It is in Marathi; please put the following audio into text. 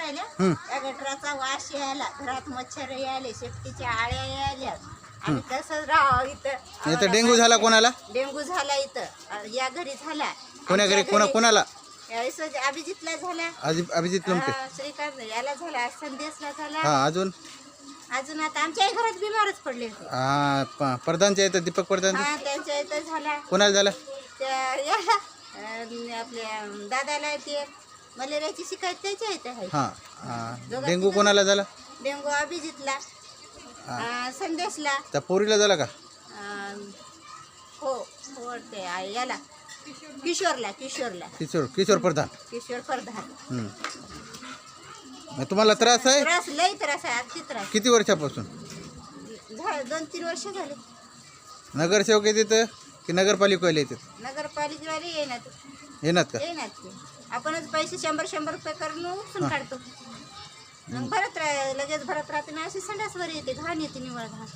राहिल्या त्या गटराचा वास यायला, घरात मच्छर यायले, शेपटीच्या आळ्या यायल्या आणि तसंच राहावं इथं. इथं डेंगू झाला कोणाला? डेंगू झाला इथं, या घरी झाला. कोण्या घरी कोणाला? अभिजितला झाला, अभिजित लोमटे. श्रीकांत याला झाला, संदेशला झाला. हा अजून आता आमच्याही घरात बिमारच पडले. प्रधानच्या इथं दीपक प्रधान हा त्यांच्या इथं झाला. कोणाला झाला? त्या आपल्या दादाला ते मलेरियाची शिकायत त्याच्या इथं आहे. हा डेंगू कोणाला झाला? डेंगू अभिजितला, संदेशला. त्या पोरीला झाला का? हो ते याला किशोर प्रधान. किशोर प्रधान. मग तुम्हाला त्रास आहे? त्रास लई त्रास आहे, अति त्रास. किती वर्षापासून? 2-3 वर्ष झाले. नगरसेवक येतात की नगरपालिकेवाले येतात? नगरपालिकेवाले येणार का? येणार ते. आपणच पैसे 100 रुपये करून उचलून काढतो. मग भरत लगेच भरत राहते ना, अशी संडासवर येते, घाण येते, निवळ घाण.